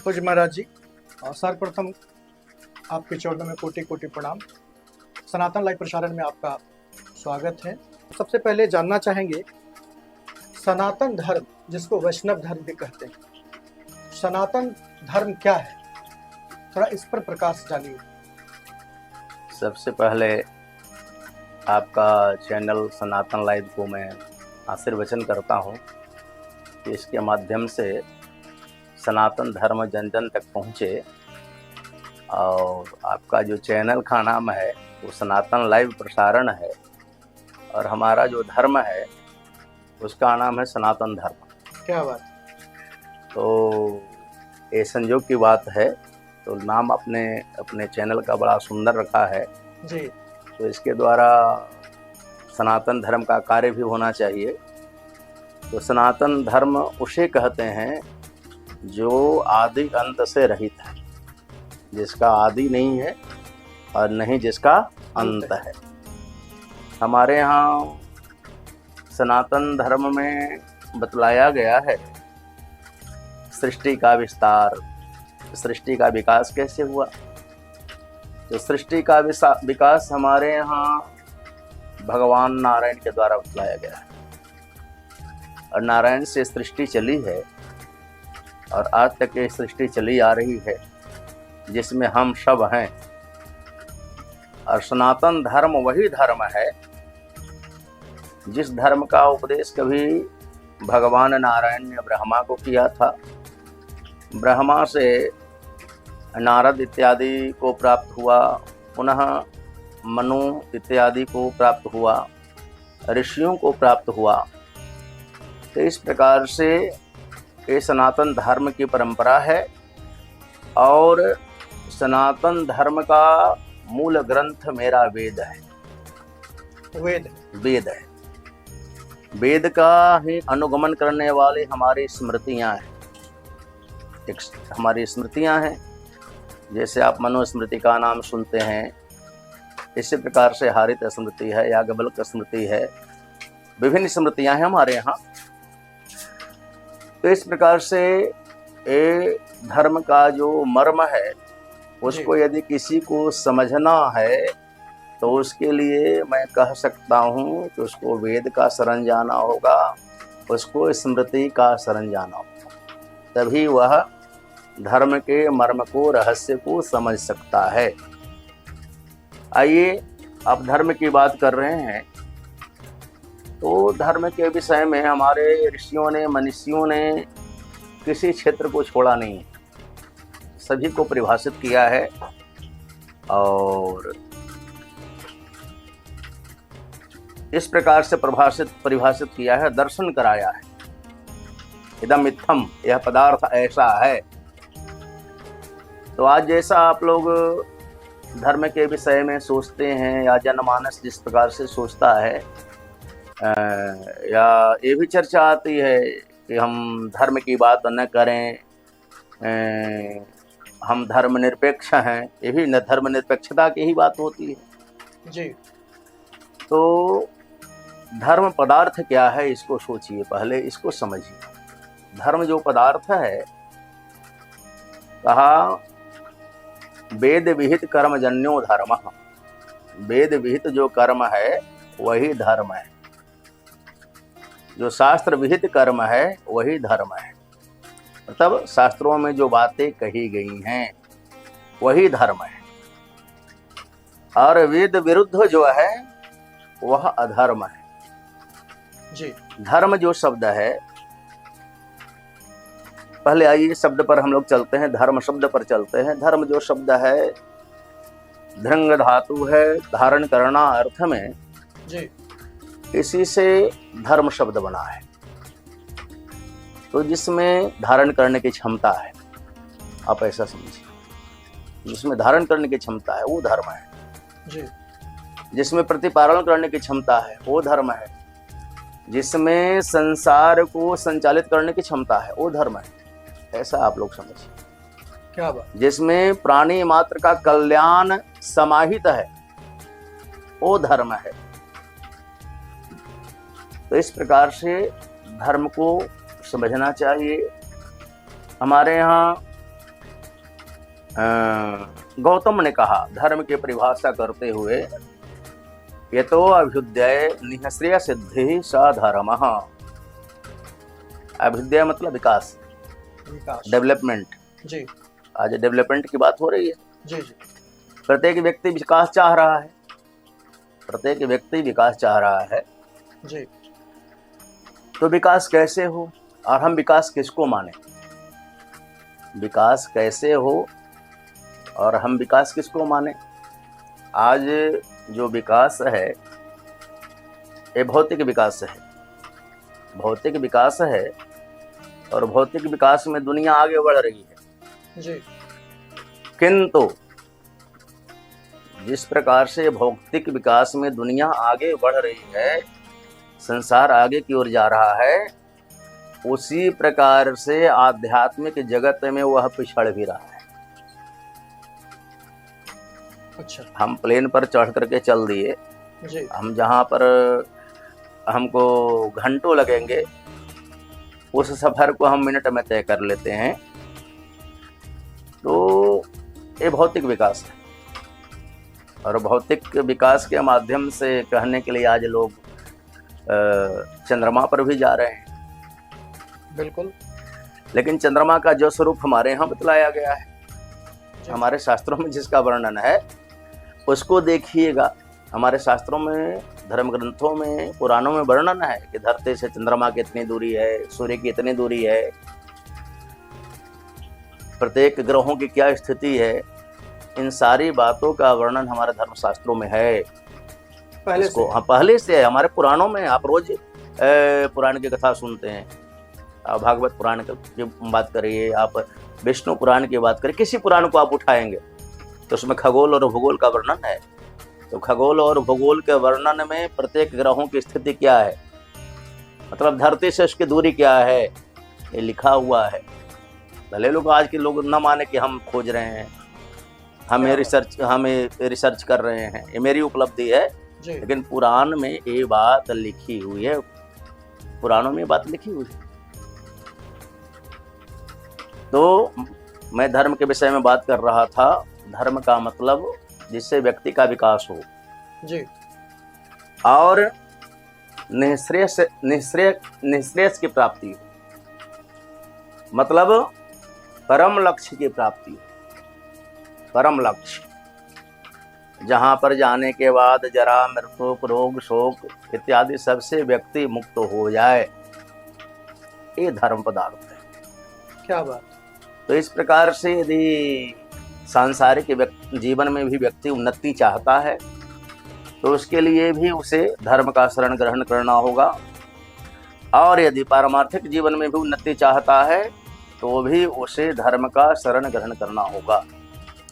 पूज्य महाराज जी, सर्वप्रथम आपके चरणों में कोटि कोटि प्रणाम। सनातन लाइव प्रसारण में आपका स्वागत है। सबसे पहले जानना चाहेंगे, सनातन धर्म जिसको वैष्णव धर्म भी कहते हैं, सनातन धर्म क्या है? थोड़ा इस पर प्रकाश डालिए। सबसे पहले आपका चैनल सनातन लाइव को मैं आशीर्वचन करता हूँ कि इसके माध्यम से सनातन धर्म जन जन तक पहुँचे। और आपका जो चैनल का नाम है वो सनातन लाइव प्रसारण है और हमारा जो धर्म है उसका नाम है सनातन धर्म। क्या बात। तो ये संयोग की बात है, तो नाम अपने चैनल का बड़ा सुंदर रखा है जी। तो इसके द्वारा सनातन धर्म का कार्य भी होना चाहिए। तो सनातन धर्म उसे कहते हैं जो आदि अंत से रहित है, जिसका आदि नहीं है और नहीं जिसका अंत है। हमारे यहाँ सनातन धर्म में बतलाया गया है सृष्टि का विस्तार, सृष्टि का विकास कैसे हुआ। तो सृष्टि का विकास हमारे यहाँ भगवान नारायण के द्वारा बतलाया गया है और नारायण से सृष्टि चली है और आज तक ये सृष्टि चली आ रही है जिसमें हम सब हैं। और सनातन धर्म वही धर्म है जिस धर्म का उपदेश कभी भगवान नारायण ने ब्रह्मा को किया था। ब्रह्मा से नारद इत्यादि को प्राप्त हुआ, पुनः मनु इत्यादि को प्राप्त हुआ, ऋषियों को प्राप्त हुआ। तो इस प्रकार से ये सनातन धर्म की परंपरा है और सनातन धर्म का मूल ग्रंथ मेरा वेद है। वेद है। वेद का ही अनुगमन करने वाली हमारी स्मृतियां हैं। हमारी स्मृतियां हैं, जैसे आप मनुस्मृति का नाम सुनते हैं, इसी प्रकार से हरित स्मृति है, याज्ञवल्क्य स्मृति है, विभिन्न स्मृतियां हैं हमारे यहाँ। तो इस प्रकार से ये धर्म का जो मर्म है उसको यदि किसी को समझना है तो उसके लिए मैं कह सकता हूँ कि उसको वेद का शरण जाना होगा, उसको स्मृति का शरण जाना होगा, तभी वह धर्म के मर्म को, रहस्य को समझ सकता है। आइए, अब धर्म की बात कर रहे हैं तो धर्म के विषय में हमारे ऋषियों ने, मनीषियों ने किसी क्षेत्र को छोड़ा नहीं है, सभी को परिभाषित किया है। और इस प्रकार से परिभाषित किया है, दर्शन कराया है। इदम इत्थम, यह पदार्थ ऐसा है। तो आज जैसा आप लोग धर्म के विषय में सोचते हैं या जनमानस जिस प्रकार से सोचता है, या ये भी चर्चा आती है कि हम धर्म की बात न करें, हम धर्मनिरपेक्ष हैं, ये भी धर्मनिरपेक्षता की ही बात होती है जी। तो धर्म पदार्थ क्या है इसको सोचिए, पहले इसको समझिए। धर्म जो पदार्थ है, कहा वेद विहित कर्मजन्यो धर्म। वेद विहित जो कर्म है वही धर्म है, जो शास्त्र विहित कर्म है वही धर्म है। मतलब शास्त्रों में जो बातें कही गई हैं वही धर्म है, और वेद विरुद्ध जो है वह अधर्म है जी। धर्म जो शब्द है, पहले आइए शब्द पर हम लोग चलते हैं, धर्म शब्द पर चलते हैं। धर्म जो शब्द है धृंग धातु है, धारण करना अर्थ में जी। इसी से धर्म शब्द बना है। तो जिसमें धारण करने की क्षमता है, आप ऐसा समझिए, जिसमें धारण करने की क्षमता है वो धर्म है जी। जिसमें प्रतिपालन करने की क्षमता है वो धर्म है, जिसमें संसार को संचालित करने की क्षमता है वो धर्म है। ऐसा आप लोग समझिए। क्या बात। जिसमें प्राणी मात्र का कल्याण समाहित है वो धर्म है। तो इस प्रकार से धर्म को समझना चाहिए। हमारे यहाँ गौतम ने कहा धर्म की परिभाषा करते हुए, यतो अभ्युदय निःश्रेय सिद्धि स धर्म। अभ्युदय मतलब विकास, डेवलपमेंट। जी आज डेवलपमेंट की बात हो रही है। जी जी प्रत्येक व्यक्ति विकास चाह रहा है, प्रत्येक व्यक्ति विकास चाह रहा है। जी तो विकास कैसे हो और हम विकास किसको माने? विकास कैसे हो और हम विकास किसको माने? आज जो विकास है ये भौतिक विकास है, भौतिक विकास है और भौतिक विकास में दुनिया आगे बढ़ रही है। जी किंतु जिस प्रकार से भौतिक विकास में दुनिया आगे बढ़ रही है, संसार आगे की ओर जा रहा है, उसी प्रकार से आध्यात्मिक जगत में वह पिछड़ भी रहा है। अच्छा हम प्लेन पर चढ़ करके चल दिए, जी हम जहाँ पर हमको घंटों लगेंगे उस सफर को हम मिनट में तय कर लेते हैं। तो ये भौतिक विकास है और भौतिक विकास के माध्यम से कहने के लिए आज लोग चंद्रमा पर भी जा रहे हैं। बिल्कुल। लेकिन चंद्रमा का जो स्वरूप हमारे यहाँ बतलाया गया है, हमारे शास्त्रों में जिसका वर्णन है उसको देखिएगा। हमारे शास्त्रों में, धर्म ग्रंथों में, पुराणों में वर्णन है कि धरती से चंद्रमा की इतनी दूरी है, सूर्य की इतनी दूरी है, प्रत्येक ग्रहों की क्या स्थिति है। इन सारी बातों का वर्णन हमारे धर्मशास्त्रों में है। पहले इसको हाँ पहले से है हमारे पुराणों में। आप रोज पुराण की कथा सुनते हैं, आप भागवत पुराण की बात करिए, आप विष्णु पुराण की बात करिए, किसी पुराण को आप उठाएंगे तो उसमें खगोल और भूगोल का वर्णन है। तो खगोल और भूगोल के वर्णन में प्रत्येक ग्रहों की स्थिति क्या है, मतलब धरती से उसकी दूरी क्या है, ये लिखा हुआ है। भले लोग आज के लोग न माने कि हम खोज रहे हैं, हमें रिसर्च कर रहे हैं, ये मेरी उपलब्धि है, लेकिन पुराण में ये बात लिखी हुई है, पुराणों में बात लिखी हुई है। तो मैं धर्म के विषय में बात कर रहा था। धर्म का मतलब जिससे व्यक्ति का विकास हो जी, और निःश्रेयस की प्राप्ति हो, मतलब परम लक्ष्य की प्राप्ति हो। परम लक्ष्य जहाँ पर जाने के बाद जरा, मृत्यु, रोग, शोक इत्यादि सबसे व्यक्ति मुक्त हो जाए, ये धर्म पदार्थ है। क्या बात। तो इस प्रकार से यदि सांसारिक जीवन में भी व्यक्ति उन्नति चाहता है तो उसके लिए भी उसे धर्म का शरण ग्रहण करना होगा, और यदि पारमार्थिक जीवन में भी उन्नति चाहता है तो भी उसे धर्म का शरण ग्रहण करना होगा,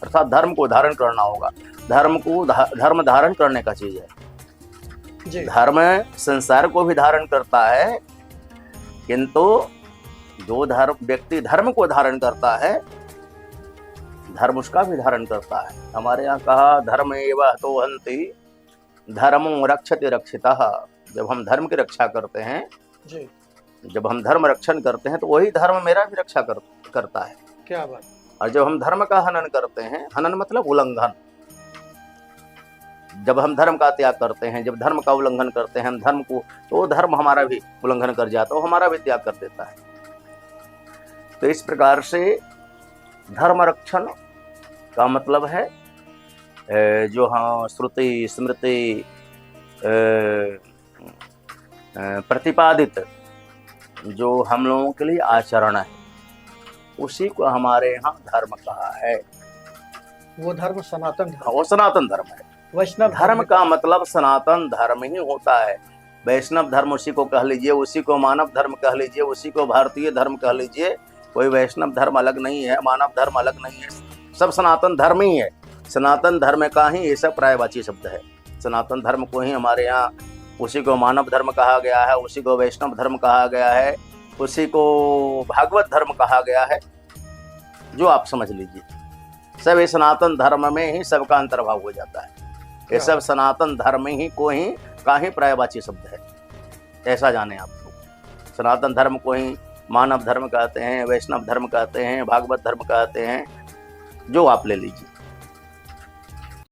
अर्थात धर्म को धारण करना होगा। धर्म धारण करने का चीज है जी। धर्म संसार को भी धारण करता है, किंतु जो व्यक्ति धर्म को धारण करता है, धर्म उसका भी धारण करता है। हमारे यहाँ कहा धर्म एवं तो हंति धर्मो रक्षति रक्षितः। जब हम धर्म की रक्षा करते हैं जी, जब हम धर्म रक्षण करते हैं तो वही धर्म मेरा भी रक्षा करता है। क्या बात। और जब हम धर्म का हनन करते हैं, हनन मतलब उल्लंघन, जब हम धर्म का त्याग करते हैं, जब धर्म का उल्लंघन करते हैं हम धर्म को, तो धर्म हमारा भी उल्लंघन कर जाता है, वो हमारा भी त्याग कर देता है। तो इस प्रकार से धर्म रक्षण का मतलब है जो हाँ श्रुति स्मृति प्रतिपादित जो हम लोगों के लिए आचरण है, उसी को हमारे यहाँ धर्म कहा है। वो धर्म सनातन धर्म, वो सनातन धर्म है। वैष्णव धर्म का मतलब सनातन धर्म ही होता है। वैष्णव धर्म उसी को कह लीजिए, उसी को मानव धर्म कह लीजिए, उसी को भारतीय धर्म कह लीजिए। कोई वैष्णव धर्म अलग नहीं है, मानव धर्म अलग नहीं है, सब सनातन धर्म ही है। सनातन धर्म का ही ये सब पर्यायवाची शब्द है। सनातन धर्म को ही हमारे यहाँ, उसी को मानव धर्म कहा गया है, उसी को वैष्णव धर्म कहा गया है, उसी को भागवत धर्म कहा गया है, जो आप समझ लीजिए। सब ये सनातन धर्म में ही सबका अंतर्भाव हो जाता है। ये सब सनातन धर्म ही को ही का ही पर्यायवाची शब्द है, ऐसा जाने आप लोग। सनातन धर्म को ही मानव धर्म कहते हैं, वैष्णव धर्म कहते हैं, भागवत धर्म कहते हैं, जो आप ले लीजिए।